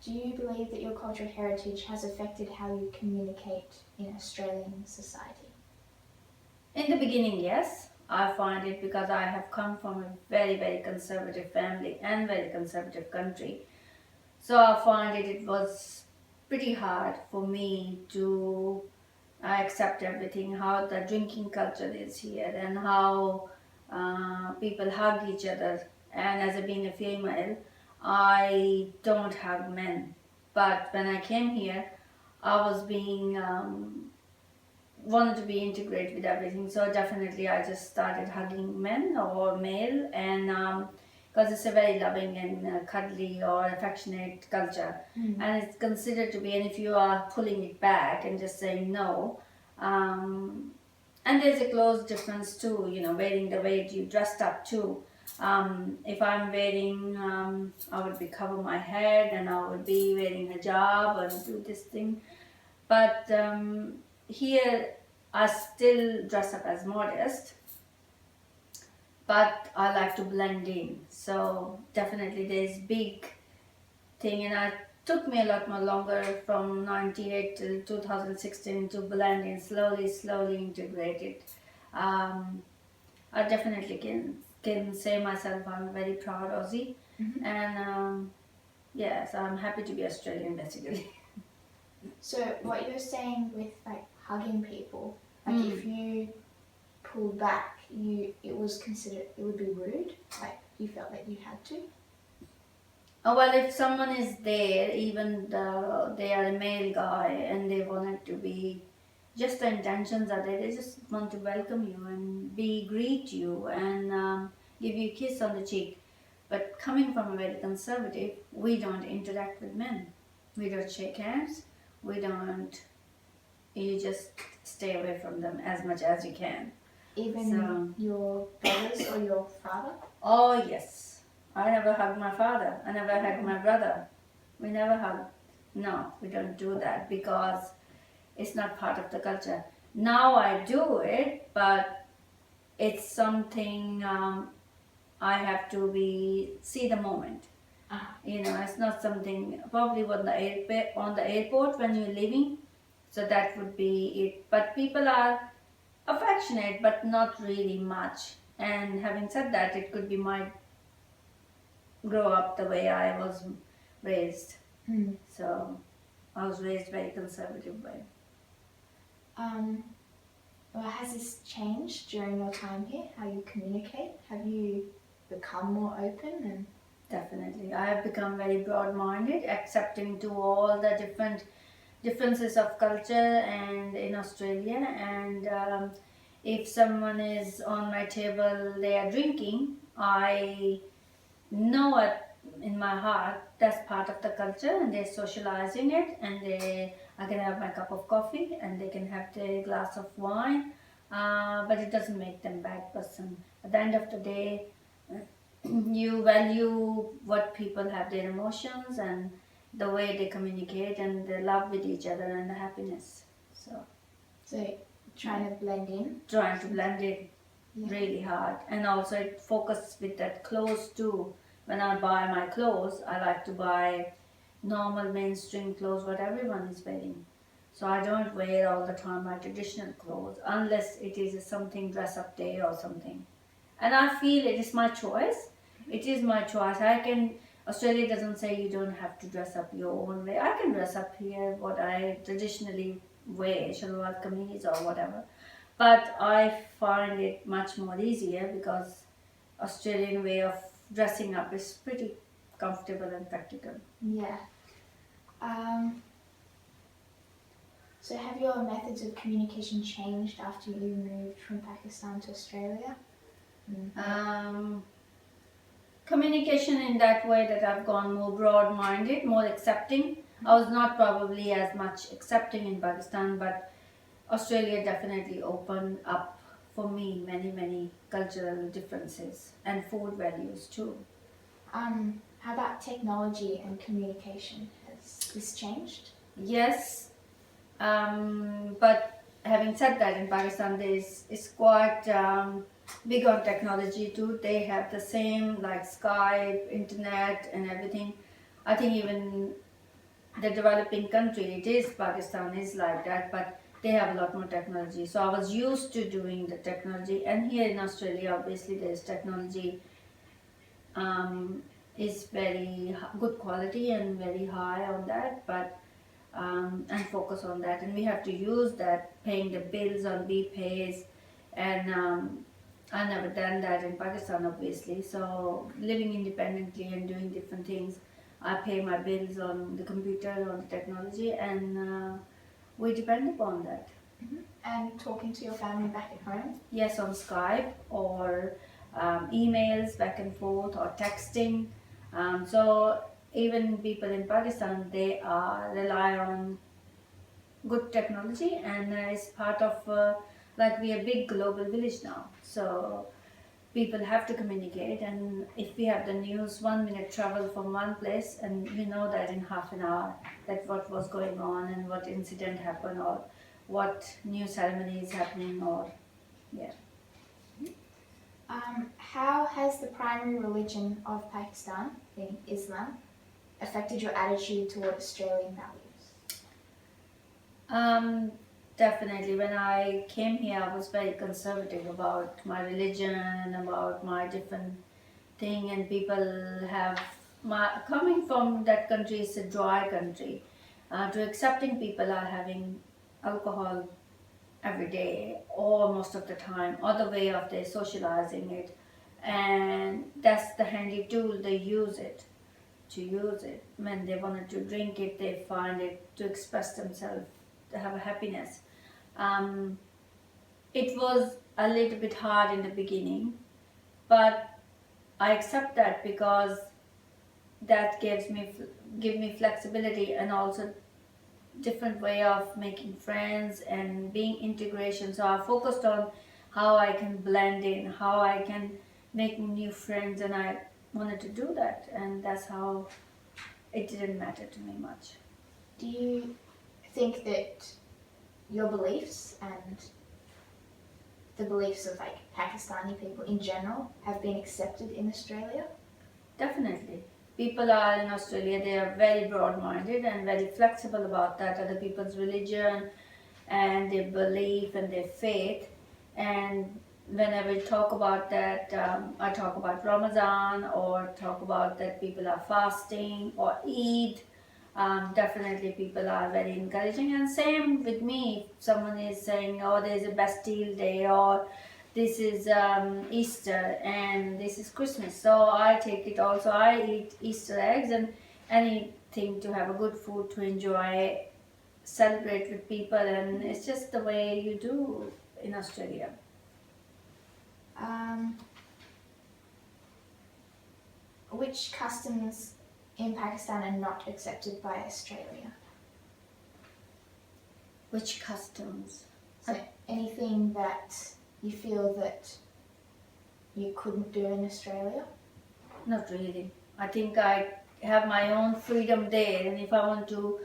Do you believe that your cultural heritage has affected how you communicate in Australian society? In the beginning, yes, I find it because I have come from a very, very conservative family and very conservative country. So I find it was pretty hard for me to accept everything, how the drinking culture is here and how people hug each other. And as a being a female, I don't hug men. But when I came here, I was being wanted to be integrated with everything. So definitely, I just started hugging men or male, and because it's a very loving and cuddly or affectionate culture, and it's considered to be. And if you are pulling it back and just saying no, um, and there's a close difference too. You know, wearing the way you dressed up too. If I'm wearing, I would be cover my head and I would be wearing a hijab and do this thing. But here, I still dress up as modest, but I like to blend in. So definitely, there's big thing, and it took me a lot more longer from 98 till 2016 to blend in slowly, slowly integrate it. Um, I definitely can say myself I'm a very proud Aussie, and yes, I'm happy to be Australian basically. So what you're saying with like hugging people, like if you pulled back, it was considered it would be rude. Like you felt that you had to. Well, if someone is there, even they are a male guy and they wanted to be, just the intentions are there. They just want to welcome you and greet you and give you a kiss on the cheek. But coming from a very conservative, we don't interact with men. We don't shake hands. We don't. You just stay away from them as much as you can. Even your brothers or your father? Oh yes, I never hugged my father. I never hugged my brother. We never hug. No, we don't do that because it's not part of the culture. Now I do it, but it's something I have to be see the moment. You know, it's not something probably on the airport when you're leaving. So that would be it. But people are affectionate, but not really much. And having said that, it could be my grow up the way I was raised. So I was raised very conservative way. Well, has this changed during your time here? How you communicate? Have you become more open and? Definitely, I have become very broad-minded, accepting to all the differences of culture and in Australia. And if someone is on my table, they are drinking, I know it in my heart that's part of the culture and they're socializing it, and I can have my cup of coffee and they can have their glass of wine, but it doesn't make them bad person. At the end of the day, you value what people have, their emotions and the way they communicate and the love with each other and the happiness. So trying to blend in? Trying to blend it really hard. And also it focus with that clothes too. When I buy my clothes, I like to buy normal mainstream clothes what everyone is wearing. So I don't wear all the time my traditional clothes unless it is something dress up day or something. And I feel it is my choice. It is my choice. Australia doesn't say you don't have to dress up your own way. I can dress up here what I traditionally wear, shalwar kameez or whatever. But I find it much more easier because Australian way of dressing up is pretty comfortable and practical. Yeah. So have your methods of communication changed after you moved from Pakistan to Australia? Communication in that way that I've gone more broad-minded, more accepting. I was not probably as much accepting in Pakistan, but Australia definitely opened up for me many, many cultural differences and food values too. How about technology and communication? Has this changed? Yes, but having said that, in Pakistan, it's quite big on technology too. They have the same like Skype, internet, and everything. I think even the developing country, it is Pakistan is like that, but they have a lot more technology. So I was used to doing the technology, and here in Australia, obviously, there is technology um, is very good quality and very high on that, but and focus on that, and we have to use that paying the bills on BPays, and I never done that in Pakistan, obviously. So living independently and doing different things, I pay my bills on the computer, on the technology, and we depend upon that. And talking to your family back at home? Yes, on Skype or emails back and forth or texting. So even people in Pakistan, they rely on good technology, and it's part of like we are a big global village now. So people have to communicate, and if we have the news 1 minute travel from one place, and we know that in half an hour that what was going on and what incident happened or what new ceremony is happening, or yeah. How has the primary religion of Pakistan, being Islam, affected your attitude toward Australian values? Um, Definitely. When I came here, I was very conservative about my religion and about my different thing. And people have coming from that country is a dry country. To accepting people are having alcohol every day or most of the time, or the way of their socializing it, and that's the handy tool they use it to use it. When they wanted to drink it, they find it to express themselves, to have a happiness. Um, it was a little bit hard in the beginning, but I accept that because that give me flexibility, and also different way of making friends and being integration. So I focused on how I can blend in, how I can make new friends, and I wanted to do that, and that's how it didn't matter to me much. Do you think that your beliefs and the beliefs of like Pakistani people in general have been accepted in Australia? Definitely. People are in Australia, they are very broad minded and very flexible about that, other people's religion and their belief and their faith. And whenever we talk about that, I talk about Ramadan or talk about that people are fasting or Eid. Definitely, people are very encouraging, and same with me. If someone is saying, "Oh, there's a Bastille Day," or "This is Easter," and "This is Christmas," so I take it also. I eat Easter eggs and anything to have a good food to enjoy, celebrate with people, and it's just the way you do in Australia. Which customs in Pakistan are not accepted by Australia? Which customs? So anything that you feel that you couldn't do in Australia? Not really. I think I have my own freedom there, and if I want to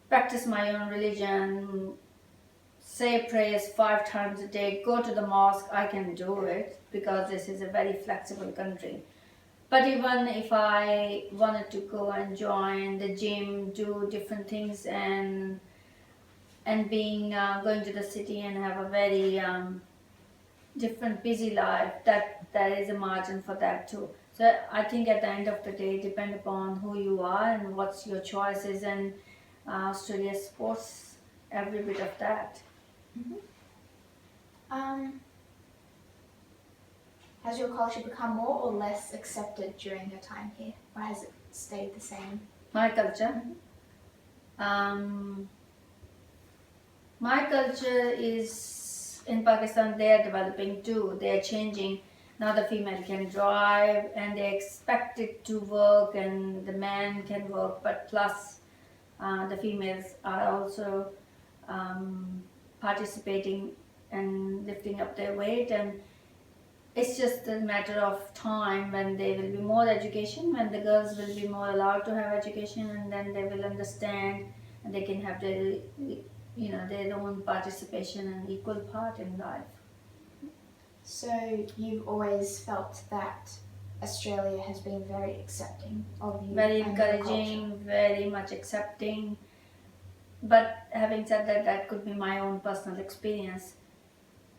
practice my own religion, say prayers 5 times a day, go to the mosque, I can do it because this is a very flexible country. But even if I wanted to go and join the gym, do different things, and being going to the city and have a very different busy life, that there is a margin for that too. So I think at the end of the day, depend upon who you are and what's your choices, and Australia supports every bit of that. Has your culture become more or less accepted during your time here, or has it stayed the same? My culture. My culture is in Pakistan, they are developing too. They are changing. Now the female can drive and they expect it to work, and the man can work, but plus the females are also participating and lifting up their weight, and it's just a matter of time when there will be more education, when the girls will be more allowed to have education, and then they will understand and they can have their their own participation and equal part in life. So you've always felt that Australia has been very accepting of you Very and your culture. encouraging, very much accepting. But having said that, that could be my own personal experience.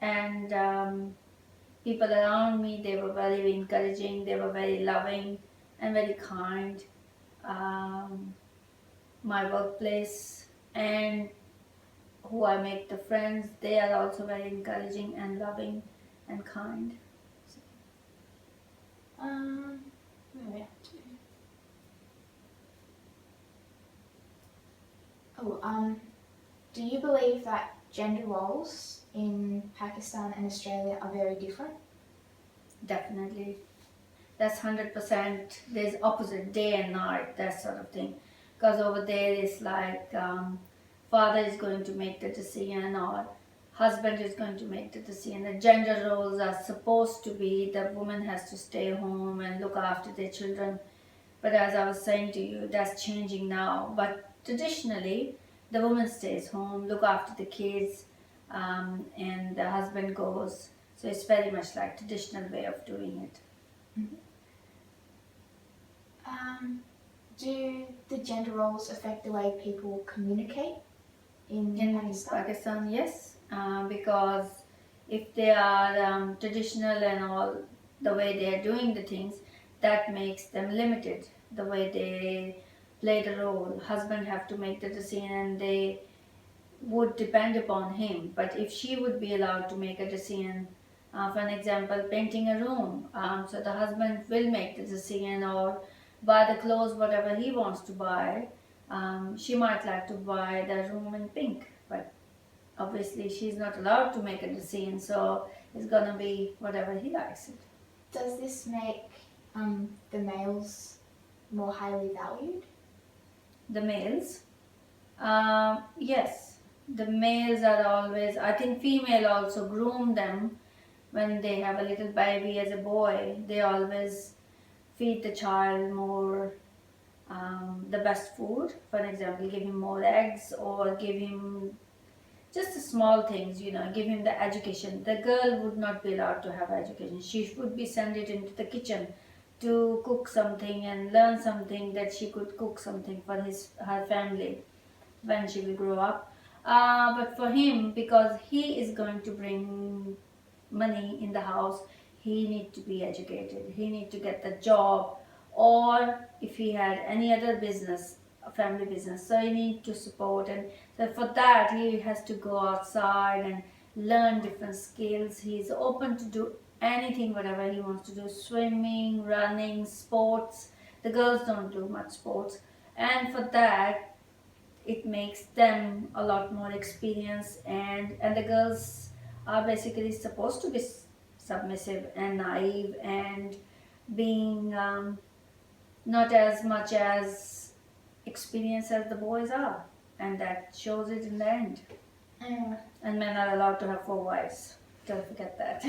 And people around me, they were very encouraging, they were very loving and very kind. Um, my workplace and who I make the friends, they are also very encouraging and loving and kind. Where are we up to? Oh, do you believe that gender roles in Pakistan and Australia are very different? Definitely. That's 100%. There's opposite day and night, that sort of thing. Because over there it's like father is going to make the decision or husband is going to make the decision. The gender roles are supposed to be the woman has to stay home and look after their children. But as I was saying to you, that's changing now. But traditionally, the woman stays home, look after the kids, and the husband goes. So it's very much like traditional way of doing it. Do the gender roles affect the way people communicate in Pakistan? Pakistan, yes, because if they are traditional and all the way they are doing the things, that makes them limited. The way they play the role, husband have to make the decision, and they would depend upon him. But if she would be allowed to make a decision, for an example, painting a room, so the husband will make the decision or buy the clothes, whatever he wants to buy. She might like to buy the room in pink, but obviously she's not allowed to make a decision, so it's gonna be whatever he likes it. Does this make the males more highly valued? The males, yes, the males are always. I think female also groom them when they have a little baby as a boy. They always feed the child more the best food. For example, give him more eggs or give him just the small things, give him the education. The girl would not be allowed to have education. She would be sent it into the kitchen to cook something and learn something that she could cook something for her family when she will grow up. But for him, because he is going to bring money in the house, he need to be educated. He need to get the job, or if he had any other business, a family business, so he need to support. And so for that, he has to go outside and learn different skills. He's open to do anything, whatever he wants to do: swimming, running, sports. The girls don't do much sports, and for that it makes them a lot more experienced, and the girls are basically supposed to be submissive and naive and being not as much as experienced as the boys are, and that shows it in the end. Yeah. And men are allowed to have 4 wives. Don't forget that.